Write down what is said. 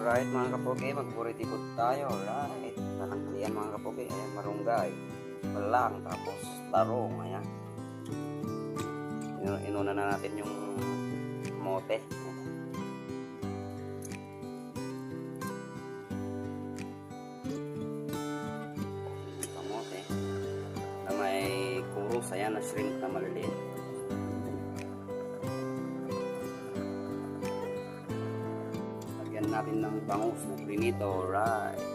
Alright mga kapogi, magpuritikot tayo. Alright. Ayan mga kapogi, ayan marunggay. Balang, tapos tarong. Ayan. Inuna na natin yung mote. Kamote. Na may kurus. Ayan, na shrimp na maliliit. Natin ng bangus na prinito. Right.